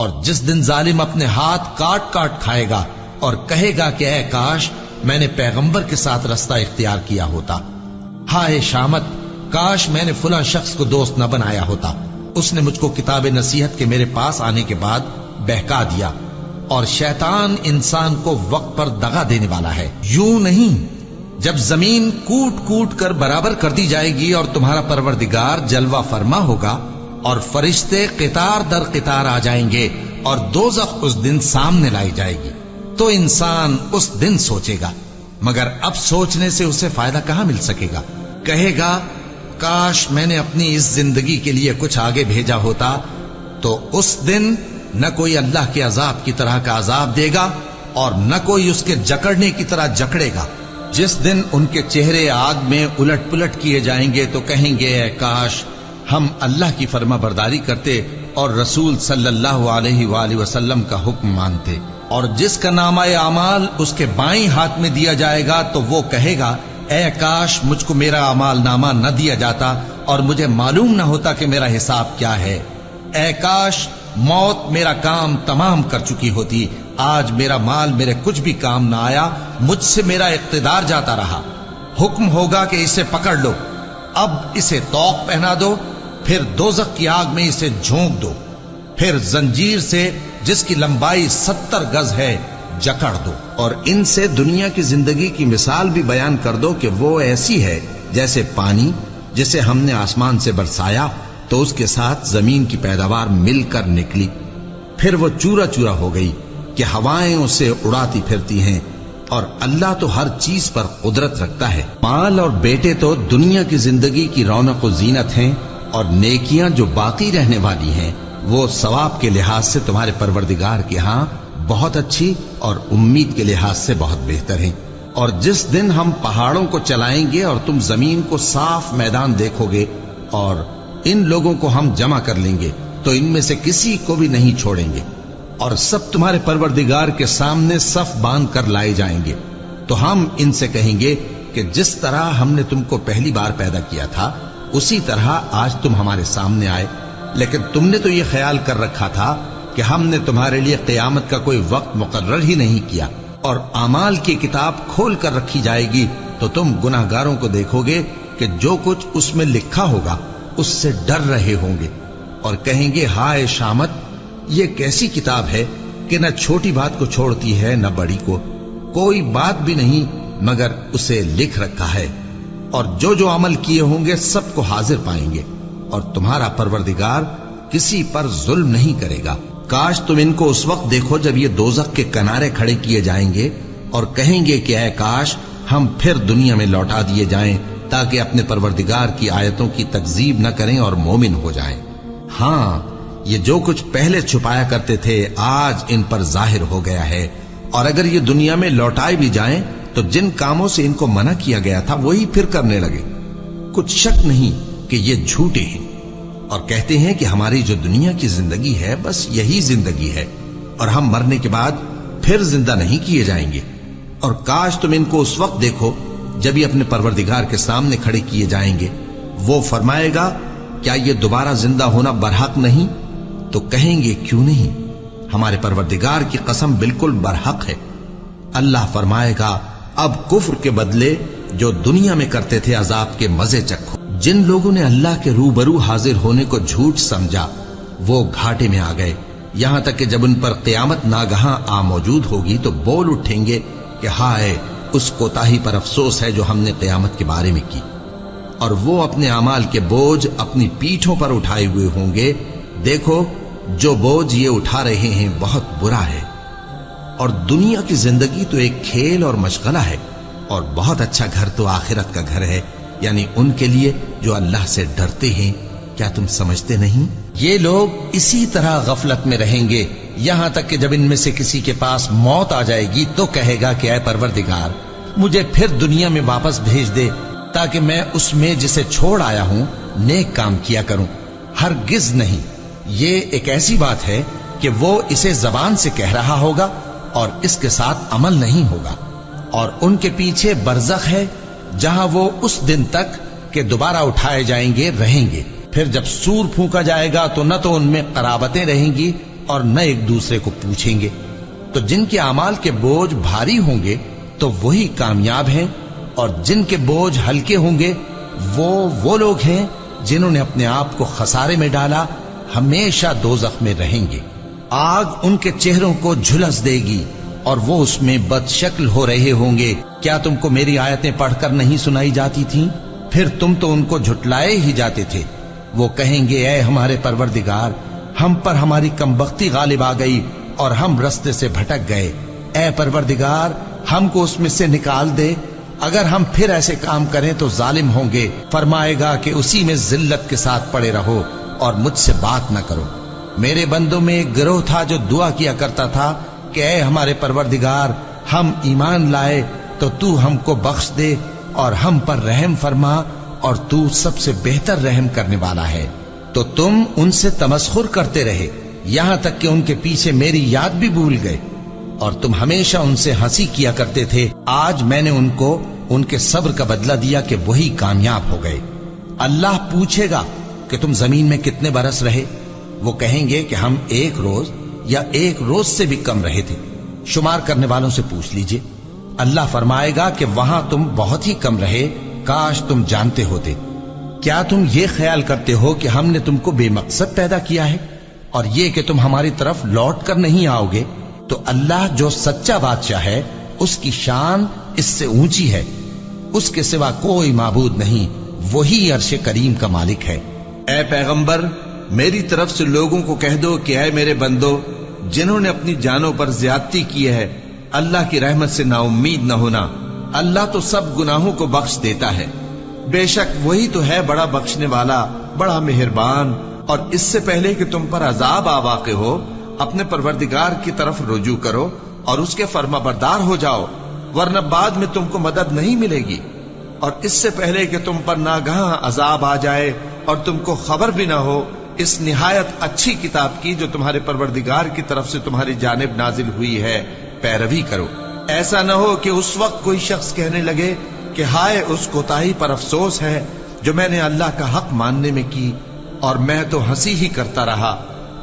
اور جس دن ظالم اپنے ہاتھ کاٹ کاٹ کھائے گا اور کہے گا کہ اے کاش میں نے پیغمبر کے ساتھ رستہ اختیار کیا ہوتا، ہائے شامت کاش میں نے فلاں شخص کو دوست نہ بنایا ہوتا، اس نے مجھ کو کتاب نصیحت کے میرے پاس آنے کے بعد بہکا دیا۔ اور شیطان انسان کو وقت پر دغا دینے والا ہے۔ یوں نہیں، جب زمین کوٹ کوٹ کر برابر کر دی جائے گی اور تمہارا پروردگار جلوہ فرما ہوگا اور فرشتے قطار در قطار آ جائیں گے اور دوزخ اس دن سامنے لائی جائے گی، تو انسان اس دن سوچے گا، مگر اب سوچنے سے اسے فائدہ کہاں مل سکے گا؟ کہے گا کاش میں نے اپنی اس زندگی کے لیے کچھ آگے بھیجا ہوتا، تو اس دن نہ کوئی اللہ کے عذاب کی طرح کا عذاب دے گا اور نہ کوئی اس کے جکڑنے کی طرح جکڑے گا۔ جس دن ان کے چہرے آگ میں الٹ پلٹ کیے جائیں گے تو کہیں گے اے کاش ہم اللہ کی فرما برداری کرتے اور رسول صلی اللہ علیہ وآلہ وسلم کا حکم مانتے۔ اور جس کا نامہ اعمال اس کے بائیں ہاتھ میں دیا جائے گا تو وہ کہے گا اے کاش مجھ کو میرا اعمال نامہ نہ دیا جاتا اور مجھے معلوم نہ ہوتا کہ میرا حساب کیا ہے۔ اے کاش موت میرا کام تمام کر چکی ہوتی، آج میرا مال میرے کچھ بھی کام نہ آیا، مجھ سے میرا اقتدار جاتا رہا۔ حکم ہوگا کہ اسے پکڑ لو، اب اسے طوق پہنا دو، پھر دوزخ کی آگ میں اسے جھونک دو، پھر زنجیر سے جس کی لمبائی 70 گز ہے جکڑ دو، اور ان سے دنیا کی زندگی کی مثال بھی بیان کر دو کہ وہ ایسی ہے جیسے پانی جسے ہم نے آسمان سے برسایا تو اس کے ساتھ زمین کی پیداوار مل کر نکلی، پھر وہ چورا چورا ہو گئی کہ ہوائیں اسے اڑاتی پھرتی ہیں، اور اللہ تو ہر چیز پر قدرت رکھتا ہے۔ مال اور بیٹے تو دنیا کی زندگی کی رونق و زینت ہیں، اور نیکیاں جو باقی رہنے والی ہیں وہ ثواب کے لحاظ سے تمہارے پروردگار کے ہاں بہت اچھی اور امید کے لحاظ سے بہت بہتر ہیں۔ اور جس دن ہم پہاڑوں کو چلائیں گے اور تم زمین کو صاف میدان دیکھو گے اور ان لوگوں کو ہم جمع کر لیں گے تو ان میں سے کسی کو بھی نہیں چھوڑیں گے، اور سب تمہارے پروردگار کے سامنے صف باندھ کر لائے جائیں گے، تو ہم ان سے کہیں گے کہ جس طرح ہم نے تم کو پہلی بار پیدا کیا تھا اسی طرح آج تم ہمارے سامنے آئے، لیکن تم نے تو یہ خیال کر رکھا تھا کہ ہم نے تمہارے لیے قیامت کا کوئی وقت مقرر ہی نہیں کیا، اور اعمال کی کتاب کھول کر رکھی جائے گی تو تم گناہگاروں کو دیکھو گے کہ جو کچھ اس میں لکھا ہوگا اس سے ڈر رہے ہوں گے، اور کہیں گے ہائے شامت یہ کیسی کتاب ہے کہ نہ چھوٹی بات کو چھوڑتی ہے نہ بڑی کو، کوئی بات بھی نہیں مگر اسے لکھ رکھا ہے، اور جو جو عمل کیے ہوں گے سب کو حاضر پائیں گے، اور تمہارا پروردگار کسی پر ظلم نہیں کرے گا۔ کاش تم ان کو اس وقت دیکھو جب یہ دوزخ کے کنارے کھڑے کیے جائیں گے اور کہیں گے کہ اے کاش ہم پھر دنیا میں لوٹا دیے جائیں تاکہ اپنے پروردگار کی آیتوں کی تکذیب نہ کریں اور مومن ہو جائیں۔ ہاں یہ جو کچھ پہلے چھپایا کرتے تھے آج ان پر ظاہر ہو گیا ہے، اور اگر یہ دنیا میں لوٹائے بھی جائیں تو جن کاموں سے ان کو منع کیا گیا تھا وہی پھر کرنے لگے۔ کچھ شک نہیں کہ یہ جھوٹے ہیں اور کہتے ہیں کہ ہماری جو دنیا کی زندگی ہے بس یہی زندگی ہے اور ہم مرنے کے بعد پھر زندہ نہیں کیے جائیں گے۔ اور کاش تم ان کو اس وقت دیکھو جب یہ اپنے پروردگار کے سامنے کھڑے کیے جائیں گے، وہ فرمائے گا کیا یہ دوبارہ زندہ ہونا برحق نہیں؟ تو کہیں گے کیوں نہیں، ہمارے پروردگار کی قسم بالکل برحق ہے۔ اللہ فرمائے گا اب کفر کے بدلے جو دنیا میں کرتے تھے عذاب کے مزے چکھو۔ جن لوگوں نے اللہ کے روبرو حاضر ہونے کو جھوٹ سمجھا وہ گھاٹے میں آ گئے، یہاں تک کہ جب ان پر قیامت ناگہاں آ موجود ہوگی تو بول اٹھیں گے کہ ہائے اس کوتاہی پر افسوس ہے جو ہم نے قیامت کے بارے میں کی، اور وہ اپنے اعمال کے بوجھ اپنی پیٹھوں پر اٹھائے ہوئے ہوں گے۔ دیکھو جو بوجھ یہ اٹھا رہے ہیں بہت برا ہے، اور دنیا کی زندگی تو ایک کھیل اور مشغلہ ہے، اور بہت اچھا گھر تو آخرت کا گھر ہے، یعنی ان کے لیے جو اللہ سے ڈرتے ہیں۔ کیا تم سمجھتے نہیں؟ یہ لوگ اسی طرح غفلت میں رہیں گے یہاں تک کہ جب ان میں سے کسی کے پاس موت آ جائے گی تو کہے گا کہ اے پروردگار مجھے پھر دنیا میں واپس بھیج دے تاکہ میں اس میں جسے چھوڑ آیا ہوں نیک کام کیا کروں۔ ہرگز نہیں، یہ ایک ایسی بات ہے کہ وہ اسے زبان سے کہہ رہا ہوگا اور اس کے ساتھ عمل نہیں ہوگا، اور ان کے پیچھے برزخ ہے جہاں وہ اس دن تک کہ دوبارہ اٹھائے جائیں گے رہیں گے۔ پھر جب سور پھونکا جائے گا تو نہ تو ان میں قرابتیں رہیں گی اور نہ ایک دوسرے کو پوچھیں گے۔ تو جن کے اعمال کے بوجھ بھاری ہوں گے تو وہی کامیاب ہیں، اور جن کے بوجھ ہلکے ہوں گے وہ لوگ ہیں جنہوں نے اپنے آپ کو خسارے میں ڈالا، ہمیشہ دوزخ میں رہیں گے۔ آگ ان کے چہروں کو جھلس دے گی اور وہ اس میں بد شکل ہو رہے ہوں گے۔ کیا تم کو میری آیتیں پڑھ کر نہیں سنائی جاتی تھیں؟ پھر تم تو ان کو جھٹلائے ہی جاتے تھے۔ وہ کہیں گے اے ہمارے پروردگار، ہم پر ہماری کمبختی غالب آ گئی اور ہم رستے سے بھٹک گئے۔ اے پروردگار، ہم کو اس میں سے نکال دے، اگر ہم پھر ایسے کام کریں تو ظالم ہوں گے۔ فرمائے گا کہ اسی میں ذلت کے ساتھ پڑے رہو اور مجھ سے بات نہ کرو۔ میرے بندوں میں ایک گروہ تھا جو دعا کیا کرتا تھا کہ اے ہمارے پروردگار، ہم ایمان لائے تو تو ہم کو بخش دے اور ہم پر رحم فرما، اور تو سب سے بہتر رحم کرنے والا ہے۔ تو تم ان سے تمسخر کرتے رہے یہاں تک کہ ان کے پیچھے میری یاد بھی بھول گئے، اور تم ہمیشہ ان سے ہنسی کیا کرتے تھے۔ آج میں نے ان کو ان کے صبر کا بدلہ دیا کہ وہی کامیاب ہو گئے۔ اللہ پوچھے گا کہ تم زمین میں کتنے برس رہے؟ وہ کہیں گے کہ ہم 1 روز یا 1 روز سے بھی کم رہے تھے۔ شمار کرنے والوں سے پوچھ لیجئے۔ اللہ فرمائے گا کہ وہاں تم بہت ہی کم رہے، کاش تم جانتے ہوتے۔ کیا تم یہ خیال کرتے ہو کہ ہم نے تم کو بے مقصد پیدا کیا ہے، اور یہ کہ تم ہماری طرف لوٹ کر نہیں آؤ گے؟ تو اللہ جو سچا بادشاہ ہے، اس کی شان اس سے اونچی ہے، اس کے سوا کوئی معبود نہیں، وہی عرش کریم کا مالک ہے۔ اے پیغمبر، میری طرف سے لوگوں کو کہہ دو کہ اے میرے بندو، جنہوں نے اپنی جانوں پر زیادتی کی ہے، اللہ کی رحمت سے نا امید نہ ہونا۔ اللہ تو سب گناہوں کو بخش دیتا ہے، بے شک وہی تو ہے بڑا بخشنے والا، بڑا مہربان۔ اور اس سے پہلے کہ تم پر عذاب آ واقع ہو، اپنے پروردگار کی طرف رجوع کرو اور اس کے فرما بردار ہو جاؤ، ورنہ بعد میں تم کو مدد نہیں ملے گی۔ اور اس سے پہلے کہ تم پر ناگہاں عذاب آ جائے اور تم کو خبر بھی نہ ہو، اس نہایت اچھی کتاب کی جو تمہارے پروردگار کی طرف سے تمہاری جانب نازل ہوئی ہے پیروی کرو۔ ایسا نہ ہو کہ اس وقت کوئی شخص کہنے لگے کہ ہائے اس کوتاہی پر افسوس ہے جو میں نے اللہ کا حق ماننے میں کی، اور میں تو ہنسی ہی کرتا رہا۔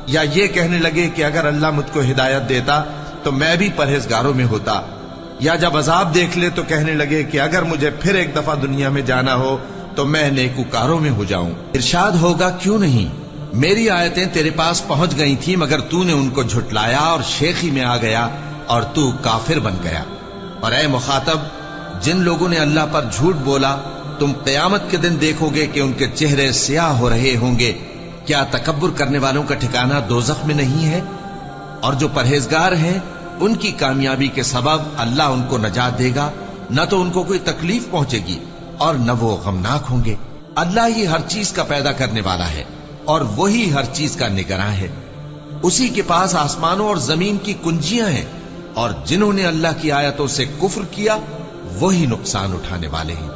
یا یہ کہنے لگے کہ اگر اللہ مجھ کو ہدایت دیتا تو میں بھی پرہیزگاروں میں ہوتا۔ یا جب عذاب دیکھ لے تو کہنے لگے کہ اگر مجھے پھر ایک دفعہ دنیا میں جانا ہو تو میں نیکوکاروں میں ہو جاؤں۔ ارشاد ہوگا کیوں نہیں، میری آیتیں تیرے پاس پہنچ گئی تھی مگر تو نے ان کو جھٹلایا اور شیخی میں آ گیا اور تو کافر بن گیا۔ اور اے مخاطب، جن لوگوں نے اللہ پر جھوٹ بولا، تم قیامت کے دن دیکھو گے کہ ان کے چہرے سیاہ ہو رہے ہوں گے۔ کیا تکبر کرنے والوں کا ٹھکانہ دوزخ میں نہیں ہے؟ اور جو پرہیزگار ہیں ان کی کامیابی کے سبب اللہ ان کو نجات دے گا، نہ تو ان کو کوئی تکلیف پہنچے گی اور نہ وہ غمناک ہوں گے۔ اللہ ہی ہر چیز کا پیدا کرنے والا ہے اور وہی ہر چیز کا نگراں ہے۔ اسی کے پاس آسمانوں اور زمین کی کنجیاں ہیں، اور جنہوں نے اللہ کی آیتوں سے کفر کیا وہی نقصان اٹھانے والے ہیں۔